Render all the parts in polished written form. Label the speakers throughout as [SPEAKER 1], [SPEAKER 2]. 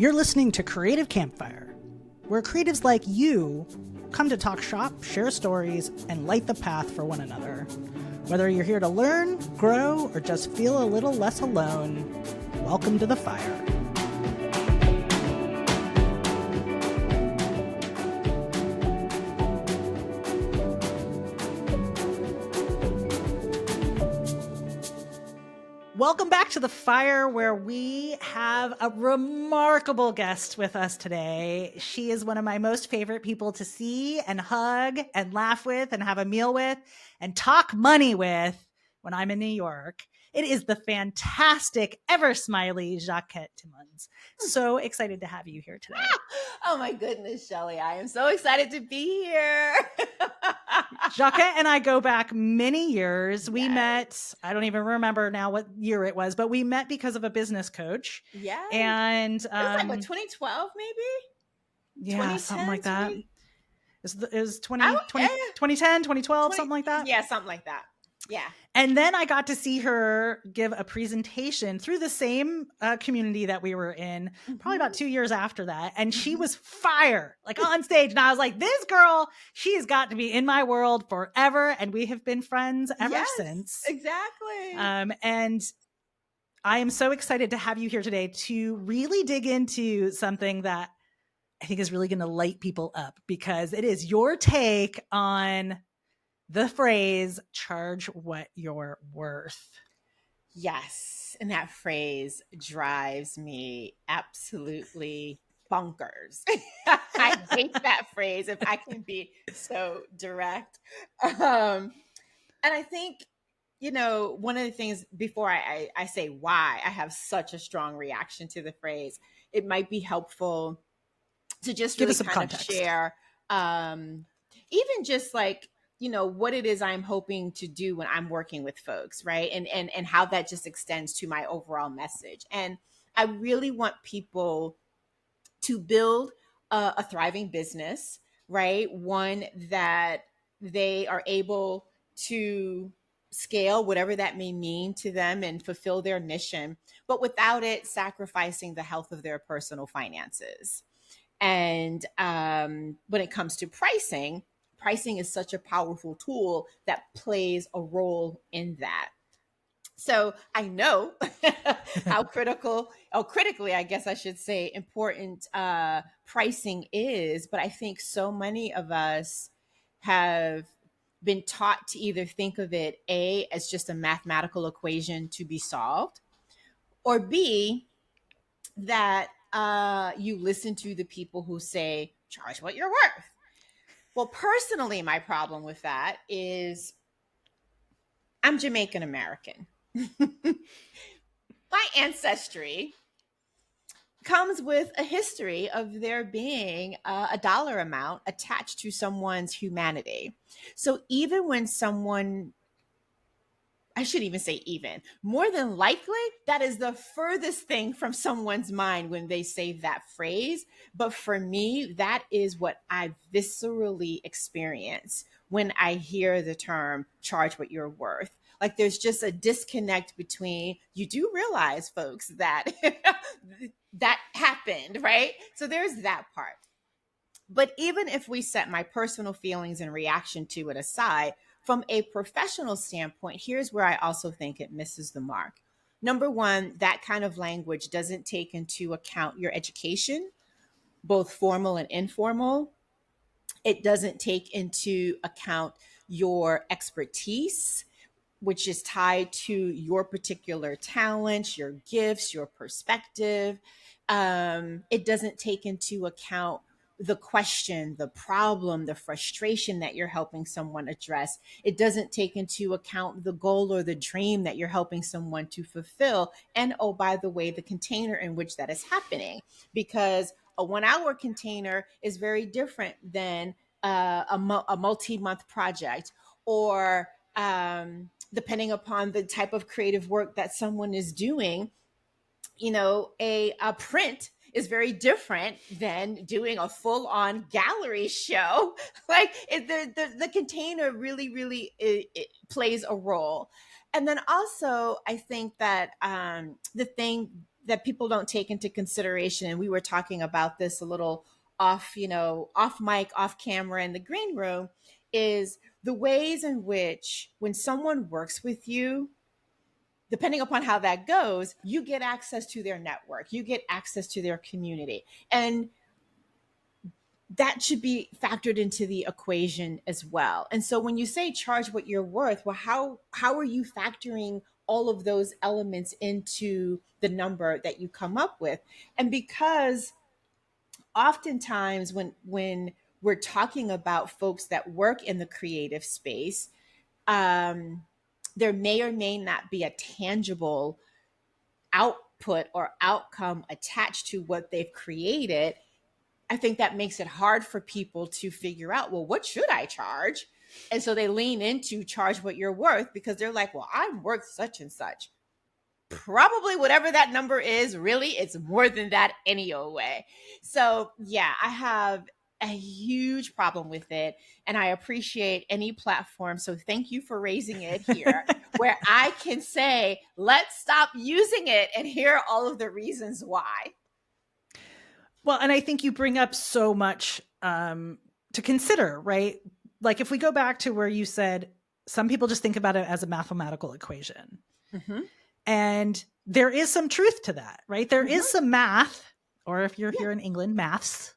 [SPEAKER 1] You're listening to Creative Campfire, where creatives like you come to talk shop, share stories, and light the path for one another. Whether you're here to learn, grow, or just feel a little less alone, welcome to the fire. Welcome back to The Fire, where we have a remarkable guest with us today. She is one of my most favorite people to see and hug and laugh with and have a meal with and talk money with when I'm in New York. It is the fantastic, ever smiley Jacquette Timmons. So excited to have you here today.
[SPEAKER 2] Oh my goodness, Shelly. I am so excited to be here.
[SPEAKER 1] Jacquette and I go back many years. We met, I don't even remember now what year it was, but we met because of a business coach.
[SPEAKER 2] Yeah.
[SPEAKER 1] And
[SPEAKER 2] it was like what, 2012 maybe?
[SPEAKER 1] Yeah, something like that.
[SPEAKER 2] 20?
[SPEAKER 1] It was 2010, 2012, something like that.
[SPEAKER 2] Yeah, something like that. Yeah.
[SPEAKER 1] And then I got to see her give a presentation through the same community that we were in, probably about 2 years after that. And she was fire, like on stage. And I was like, this girl, she has got to be in my world forever. And we have been friends ever since.
[SPEAKER 2] Exactly.
[SPEAKER 1] And I am so excited to have you here today to really dig into something that I think is really going to light people up, because it is your take on the phrase, charge what you're worth.
[SPEAKER 2] Yes. And that phrase drives me absolutely bonkers. I hate that phrase, if I can be so direct. And I think, you know, one of the things before I say why I have such a strong reaction to the phrase, it might be helpful to just really kind of share, even just like, you know, what it is I'm hoping to do when I'm working with folks, right? And how that just extends to my overall message. And I really want people to build a thriving business, right? One that they are able to scale, whatever that may mean to them, and fulfill their mission, but without it sacrificing the health of their personal finances. And when it comes to pricing is such a powerful tool that plays a role in that. So I know how critically, I guess I should say, important pricing is. But I think so many of us have been taught to either think of it, A, as just a mathematical equation to be solved, or B, that you listen to the people who say, charge what you're worth. Well, personally, my problem with that is I'm Jamaican American. My ancestry comes with a history of there being a dollar amount attached to someone's humanity. So even when someone, I should even say even, more than likely, that is the furthest thing from someone's mind when they say that phrase. But for me, that is what I viscerally experience when I hear the term charge what you're worth. Like there's just a disconnect between, you do realize, folks, that that happened, right? So there's that part. But even if we set my personal feelings and reaction to it aside, from a professional standpoint, here's where I also think it misses the mark. Number one, that kind of language doesn't take into account your education, both formal and informal. It doesn't take into account your expertise, which is tied to your particular talents, your gifts, your perspective. It doesn't take into account the question, the problem, the frustration that you're helping someone address. It doesn't take into account the goal or the dream that you're helping someone to fulfill. And oh, by the way, the container in which that is happening, because a 1 hour container is very different than a multi-month project, or depending upon the type of creative work that someone is doing, you know, a print is very different than doing a full-on gallery show. Like the container really it plays a role. And then also, I think that the thing that people don't take into consideration, and we were talking about this a little off, off mic, off camera in the green room, is the ways in which when someone works with you, depending upon how that goes, you get access to their network, you get access to their community. And that should be factored into the equation as well. And so when you say charge what you're worth, well, how are you factoring all of those elements into the number that you come up with? And because oftentimes when we're talking about folks that work in the creative space, there may or may not be a tangible output or outcome attached to what they've created. I think that makes it hard for people to figure out, well, what should I charge? And so they lean into charge what you're worth, because they're like, well, I'm worth such and such. Probably whatever that number is, really, it's more than that any old way. So yeah, I have a huge problem with it, and I appreciate any platform. So thank you for raising it here, where I can say, let's stop using it and hear all of the reasons why.
[SPEAKER 1] Well, and I think you bring up so much to consider, right? Like if we go back to where you said some people just think about it as a mathematical equation.
[SPEAKER 2] Mm-hmm.
[SPEAKER 1] And there is some truth to that, right? There is some math, or if you're here in England, maths,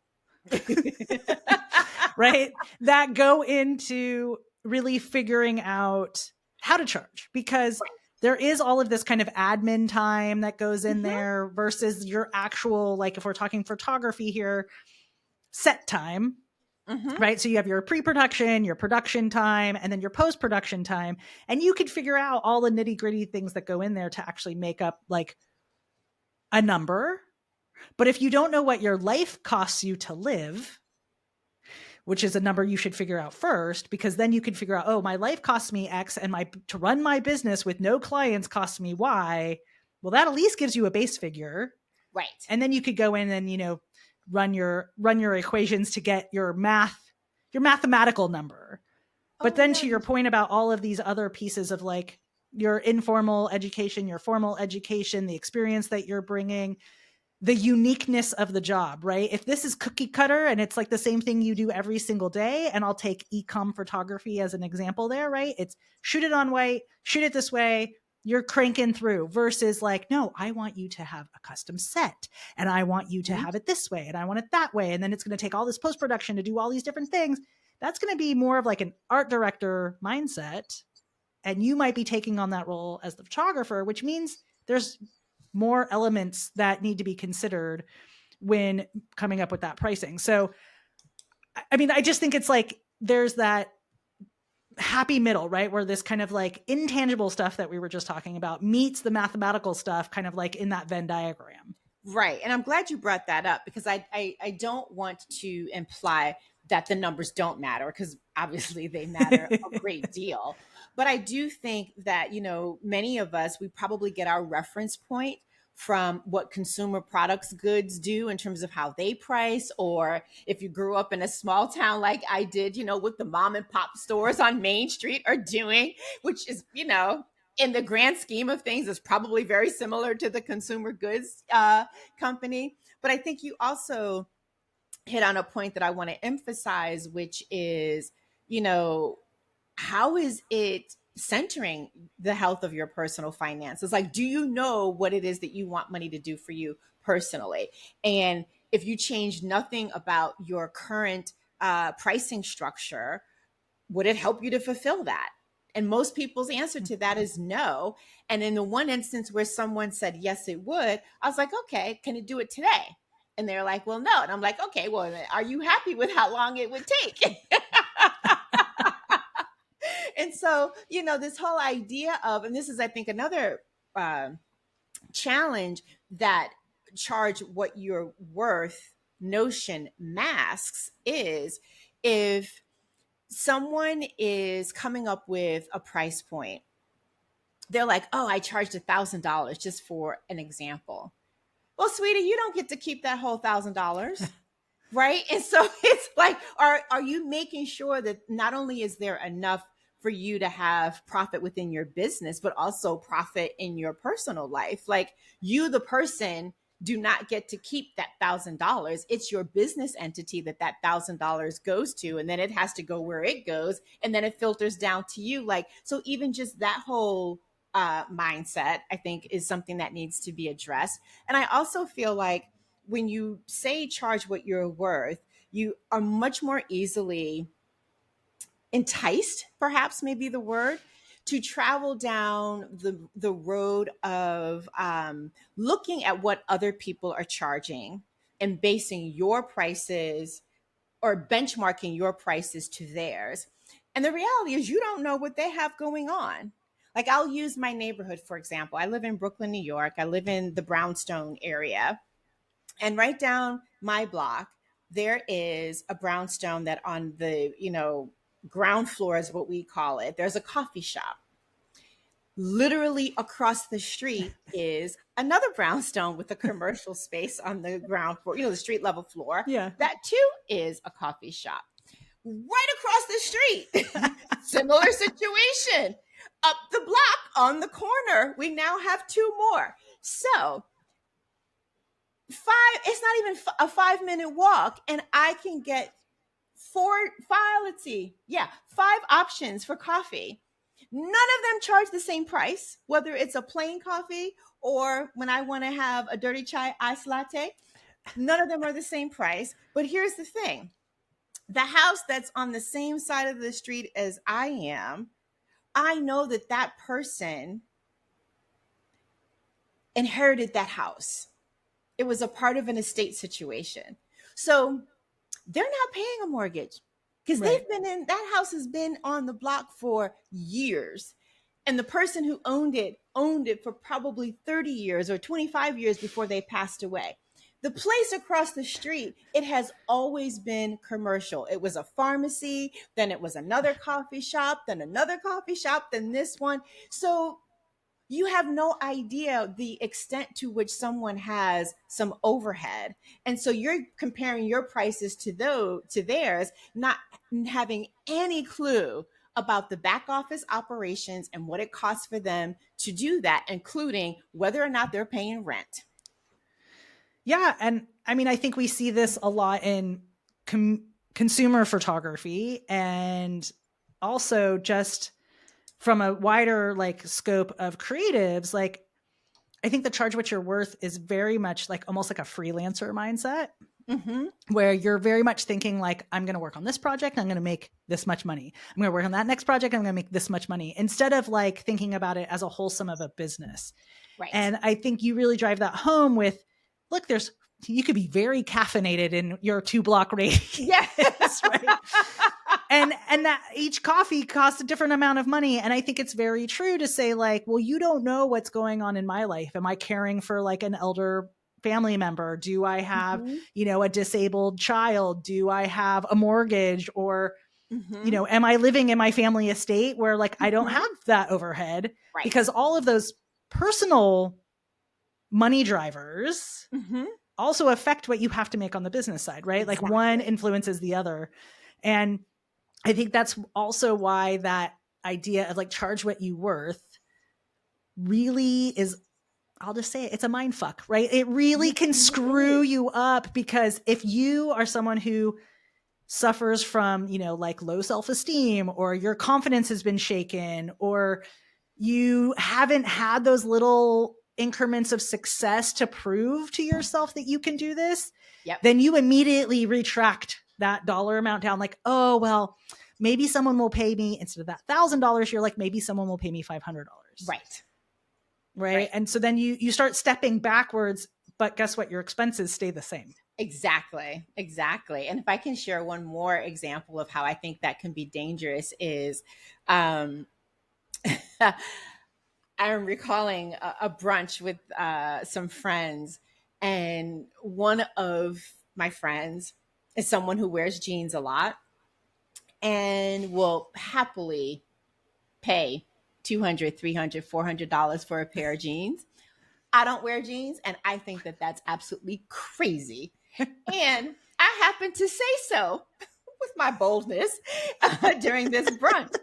[SPEAKER 1] right? That go into really figuring out how to charge, because there is all of this kind of admin time that goes in there versus your actual, like if we're talking photography here, set time. Right. So you have your pre-production, your production time, and then your post-production time. And you could figure out all the nitty-gritty things that go in there to actually make up like a number. But if you don't know what your life costs you to live, which is a number you should figure out first, because then you can figure out, oh, my life costs me X, and to run my business with no clients costs me Y. Well, that at least gives you a base figure.
[SPEAKER 2] Right.
[SPEAKER 1] And then you could go in and, run your equations to get your mathematical number. But then to your point about all of these other pieces of like your informal education, your formal education, the experience that you're bringing, the uniqueness of the job, right? If this is cookie cutter and it's like the same thing you do every single day, and I'll take e-com photography as an example there, right? It's shoot it on white, shoot it this way, you're cranking through, versus like, no, I want you to have a custom set, and I want you to have it this way, and I want it that way. And then it's going to take all this post-production to do all these different things. That's going to be more of like an art director mindset. And you might be taking on that role as the photographer, which means there's more elements that need to be considered when coming up with that pricing. So, I mean, I just think it's like, there's that happy middle, right? Where this kind of like intangible stuff that we were just talking about meets the mathematical stuff, kind of like in that Venn diagram.
[SPEAKER 2] Right. And I'm glad you brought that up, because I don't want to imply that the numbers don't matter, because obviously they matter a great deal. But I do think that, many of us, we probably get our reference point from what consumer products goods do in terms of how they price, or if you grew up in a small town like I did, what the mom and pop stores on Main Street are doing, which is, in the grand scheme of things, is probably very similar to the consumer goods company. But I think you also hit on a point that I want to emphasize, which is, how is it centering the health of your personal finances? Like, do you know what it is that you want money to do for you personally? And if you change nothing about your current pricing structure, would it help you to fulfill that? And most people's answer to that is no. And in the one instance where someone said, yes, it would, I was like, okay, can it do it today? And they're like, well, no. And I'm like, okay, well, are you happy with how long it would take? And so, this whole idea of, and this is, I think, another challenge that charge what you're worth notion masks, is if someone is coming up with a price point, they're like, oh, I charged $1,000, just for an example. Well, sweetie, you don't get to keep that whole $1,000. Right. And so it's like, are you making sure that not only is there enough for you to have profit within your business, but also profit in your personal life. Like, you, the person, do not get to keep that $1,000. It's your business entity that $1,000 goes to, and then it has to go where it goes, and then it filters down to you. Like, so even just that whole mindset, I think, is something that needs to be addressed. And I also feel like when you say charge what you're worth, you are much more easily enticed, perhaps maybe the word, to travel down the road of looking at what other people are charging and basing your prices or benchmarking your prices to theirs. And the reality is, you don't know what they have going on. Like, I'll use my neighborhood, for example. I live in Brooklyn, New York. I live in the Brownstone area. And right down my block, there is a brownstone that on the, ground floor is what we call it. There's a coffee shop. Literally across the street is another brownstone with a commercial space on the ground floor, the street level floor.
[SPEAKER 1] Yeah.
[SPEAKER 2] That too is a coffee shop. Right across the street, similar situation. Up the block on the corner, we now have two more. So it's not even a 5-minute walk, and I can get five options for coffee. None of them charge the same price, whether it's a plain coffee or when I want to have a dirty chai iced latte. None of them are the same price. But here's the thing. The house that's on the same side of the street as I am, I know that person inherited that house. It was a part of an estate situation. So they're not paying a mortgage because that house has been on the block for years. And the person who owned it for probably 30 years or 25 years before they passed away. The place across the street, it has always been commercial. It was a pharmacy, then it was another coffee shop, then another coffee shop, then this one. So you have no idea the extent to which someone has some overhead. And so you're comparing your prices to theirs, not having any clue about the back office operations and what it costs for them to do that, including whether or not they're paying rent.
[SPEAKER 1] Yeah. And I mean, I think we see this a lot in consumer photography, and also just from a wider scope of creatives. Like, I think the charge what you're worth is very much almost like a freelancer mindset, where you're very much thinking I'm going to work on this project, I'm going to make this much money. I'm going to work on that next project, I'm going to make this much money, instead of thinking about it as a wholesome of a business.
[SPEAKER 2] Right.
[SPEAKER 1] And I think you really drive that home with, look, you could be very caffeinated in your 2-block radius.
[SPEAKER 2] Yes.
[SPEAKER 1] Right. And that each coffee costs a different amount of money. And I think it's very true to say well, you don't know what's going on in my life. Am I caring for an elder family member? Do I have, a disabled child? Do I have a mortgage? Or, am I living in my family estate where I don't have that overhead?
[SPEAKER 2] Right.
[SPEAKER 1] Because all of those personal money drivers also affect what you have to make on the business side, right?
[SPEAKER 2] Exactly.
[SPEAKER 1] One influences the other. And I think that's also why that idea of charge what you worth really is, I'll just say it, it's a mind fuck, right? It really can screw you up, because if you are someone who suffers from, low self-esteem, or your confidence has been shaken, or you haven't had those little increments of success to prove to yourself that you can do this, then you immediately retract that dollar amount down. Oh, well, maybe someone will pay me, instead of that $1,000, you're maybe someone will pay me $500. Right. And so then you start stepping backwards, but guess what? Your expenses stay the same.
[SPEAKER 2] Exactly. And if I can share one more example of how I think that can be dangerous is, I'm recalling a brunch with some friends, and one of my friends is someone who wears jeans a lot and will happily pay $200, $300, $400 for a pair of jeans. I don't wear jeans, and I think that that's absolutely crazy. And I happen to say so with my boldness during this brunch.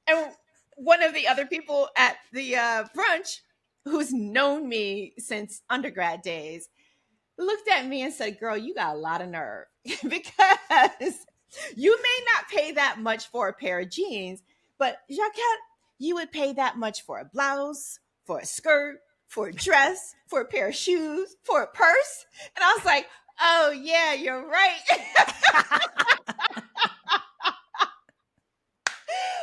[SPEAKER 2] And one of the other people at the brunch, who's known me since undergrad days, looked at me and said, "Girl, you got a lot of nerve because you may not pay that much for a pair of jeans, but Jacquette, you would pay that much for a blouse, for a skirt, for a dress, for a pair of shoes, for a purse." And I was like, "Oh, yeah, you're right."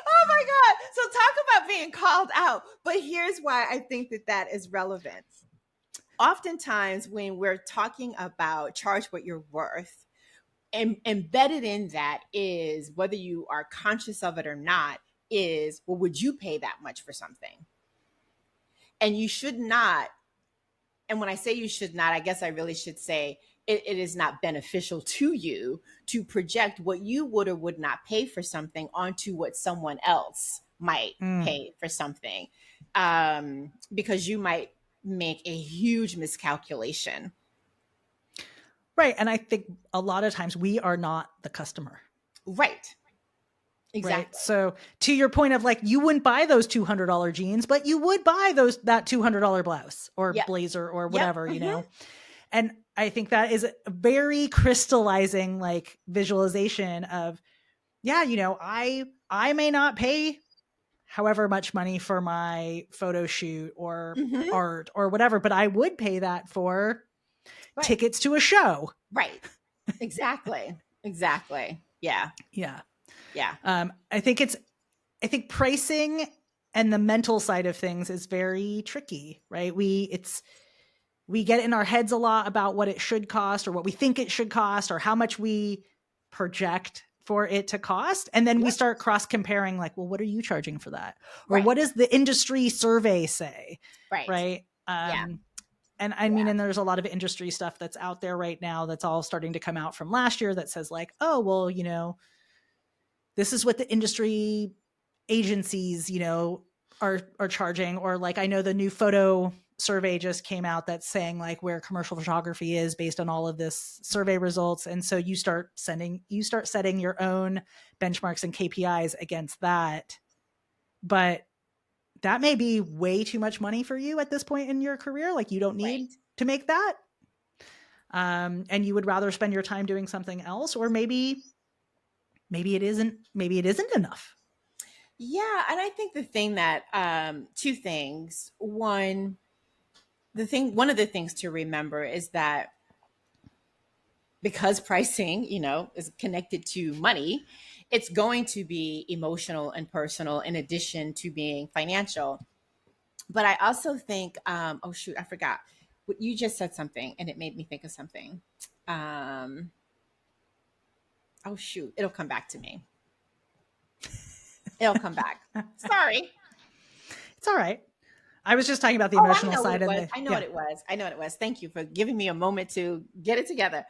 [SPEAKER 2] Oh my God. So talk about being called out. But here's why I think that that is relevant. Oftentimes, when we're talking about charge what you're worth, embedded in that is, whether you are conscious of it or not, is, well, would you pay that much for something? And you should not. And when I say you should not, I guess I really should say it is not beneficial to you to project what you would or would not pay for something onto what someone else might pay for something, because you might make a huge miscalculation.
[SPEAKER 1] Right. And I think a lot of times we are not the customer.
[SPEAKER 2] Right. Exactly.
[SPEAKER 1] Right. So to your point of like, you wouldn't buy those $200 jeans, but you would buy that $200 blouse or blazer or whatever, you know? And I think that is a very crystallizing like visualization of, yeah, you know, I may not pay however much money for my photo shoot or art or whatever, but I would pay that for tickets to a show.
[SPEAKER 2] Right. Exactly. Exactly. Yeah.
[SPEAKER 1] Yeah.
[SPEAKER 2] Yeah.
[SPEAKER 1] I think pricing and the mental side of things is very tricky, right? We get in our heads a lot about what it should cost or what we think it should cost or how much we project for it to cost. And then we start cross comparing like, well, what are you charging for that? Or what does the industry survey say? Right. And I mean, and there's a lot of industry stuff that's out there right now that's all starting to come out from last year that says like, oh, well, you know, this is what the industry agencies, you know, are charging. Or like, I know the new photo survey just came out that's saying like where commercial photography is based on all of this survey results. And so you start setting your own benchmarks and KPIs against that. But that may be way too much money for you at this point in your career. Like you don't need to make that. And you would rather spend your time doing something else, or maybe it isn't enough.
[SPEAKER 2] Yeah. And I think the thing that, two things. One of the things to remember is that because pricing, you know, is connected to money, it's going to be emotional and personal in addition to being financial. But I also think, oh shoot, I forgot. You just said something and it made me think of something. Oh shoot, it'll come back to me. It'll come back. Sorry.
[SPEAKER 1] It's all right. I was just talking about the emotional side.
[SPEAKER 2] I know what it was. Thank you for giving me a moment to get it together.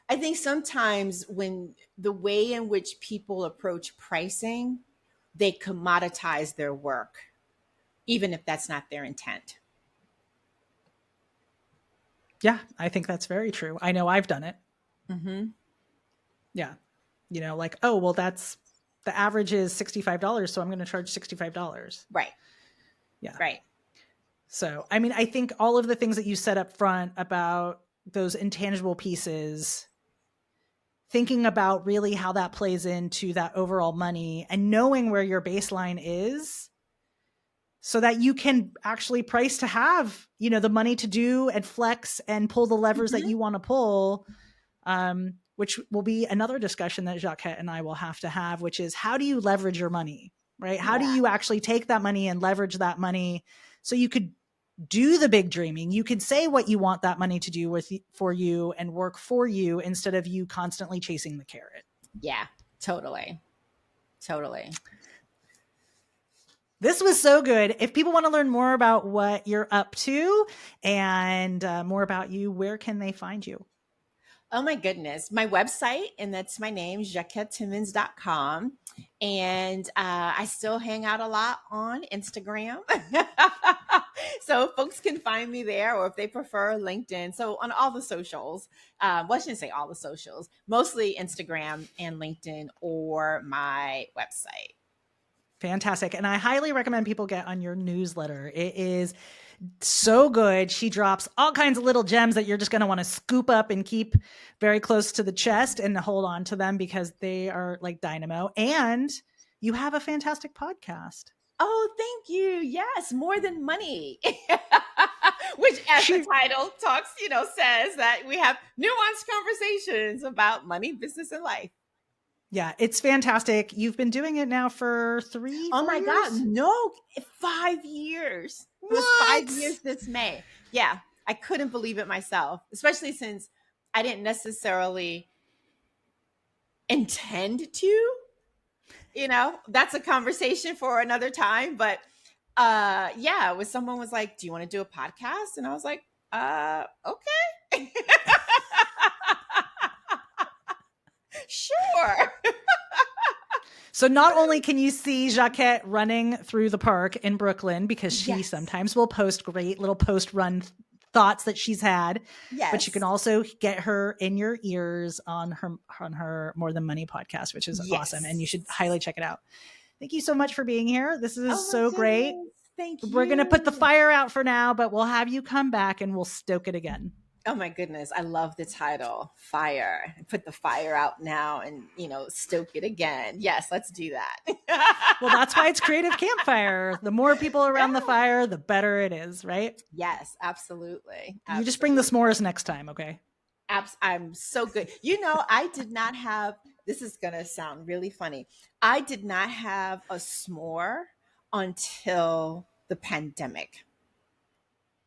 [SPEAKER 2] I think sometimes when the way in which people approach pricing, they commoditize their work, even if that's not their intent.
[SPEAKER 1] Yeah, I think that's very true. I know I've done it. Yeah. You know, like, oh, well, that's the average is $65. So I'm going to charge $65.
[SPEAKER 2] Right.
[SPEAKER 1] Yeah.
[SPEAKER 2] Right.
[SPEAKER 1] So, I mean, I think all of the things that you said up front about those intangible pieces, thinking about really how that plays into that overall money and knowing where your baseline is so that you can actually price to have, you know, the money to do and flex and pull the levers that you want to pull, which will be another discussion that Jacquette and I will have to have, which is how do you leverage your money, right? How do you actually take that money and leverage that money so you could do the big dreaming? You could say what you want that money to do for you and work for you instead of you constantly chasing the carrot.
[SPEAKER 2] Yeah, totally. Totally.
[SPEAKER 1] This was so good. If people want to learn more about what you're up to and more about you, where can they find you?
[SPEAKER 2] Oh my goodness. My website, and that's my name, JacquetteTimmons.com. And I still hang out a lot on Instagram. So folks can find me there, or if they prefer LinkedIn. So on all the socials, well, I shouldn't say all the socials, mostly Instagram and LinkedIn or my website.
[SPEAKER 1] Fantastic. And I highly recommend people get on your newsletter. It is so good. She drops all kinds of little gems that you're just going to want to scoop up and keep very close to the chest and hold on to them because they are like dynamo. And you have a fantastic podcast.
[SPEAKER 2] Oh, thank you. Yes, More Than Money. Which, as the title talks, says that we have nuanced conversations about money, business, and life.
[SPEAKER 1] Yeah, it's fantastic. You've been doing it now for 3
[SPEAKER 2] Oh my
[SPEAKER 1] years?
[SPEAKER 2] God, no, 5 years. It was 5 years this May. Yeah, I couldn't believe it myself, especially since I didn't necessarily intend to. That's a conversation for another time. But when someone was like, do you want to do a podcast? And I was like, okay. Sure.
[SPEAKER 1] So not only can you see Jacquette running through the park in Brooklyn, because she sometimes will post great little post-run thoughts that she's had, but you can also get her in your ears on her More Than Money podcast, which is awesome. And you should highly check it out. Thank you so much for being here. This is so great.
[SPEAKER 2] Thank you.
[SPEAKER 1] We're going to put the fire out for now, but we'll have you come back and we'll stoke it again.
[SPEAKER 2] Oh my goodness. I love the title, Fire. Put the fire out now and, stoke it again. Yes, let's do that.
[SPEAKER 1] Well, that's why it's Creative Campfire. The more people around the fire, the better it is, right?
[SPEAKER 2] Yes, absolutely.
[SPEAKER 1] You just bring the s'mores next time, okay?
[SPEAKER 2] I'm so good. I did not have, this is going to sound really funny. I did not have a s'more until the pandemic.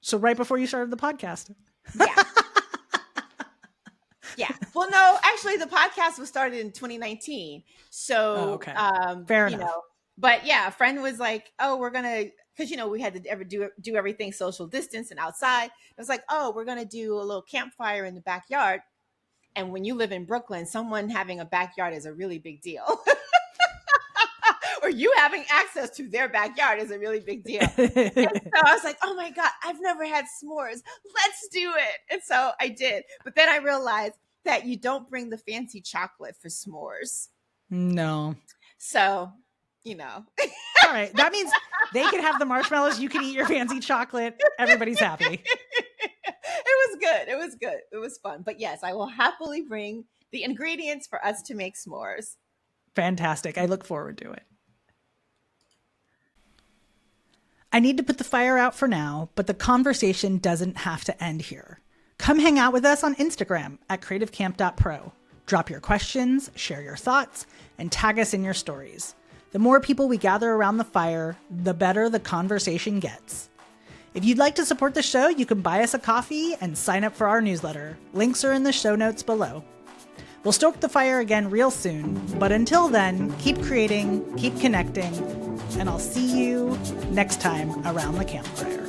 [SPEAKER 1] So right before you started the podcast.
[SPEAKER 2] Yeah. Yeah. Well, no, actually the podcast was started in 2019. So,
[SPEAKER 1] fair enough.
[SPEAKER 2] But yeah, a friend was like, oh, we're going to, because, we had to ever do everything social distance and outside. It was like, oh, we're going to do a little campfire in the backyard. And when you live in Brooklyn, someone having a backyard is a really big deal. Or you having access to their backyard is a really big deal. And so I was like, oh my God, I've never had s'mores. Let's do it. And so I did. But then I realized that you don't bring the fancy chocolate for s'mores.
[SPEAKER 1] No.
[SPEAKER 2] So,
[SPEAKER 1] All right. That means they can have the marshmallows. You can eat your fancy chocolate. Everybody's happy.
[SPEAKER 2] It was good. It was good. It was fun. But yes, I will happily bring the ingredients for us to make s'mores.
[SPEAKER 1] Fantastic. I look forward to it. I need to put the fire out for now, but the conversation doesn't have to end here. Come hang out with us on Instagram at creativecamp.pro. Drop your questions, share your thoughts, and tag us in your stories. The more people we gather around the fire, the better the conversation gets. If you'd like to support the show, you can buy us a coffee and sign up for our newsletter. Links are in the show notes below. We'll stoke the fire again real soon, but until then, keep creating, keep connecting, and I'll see you next time around the campfire.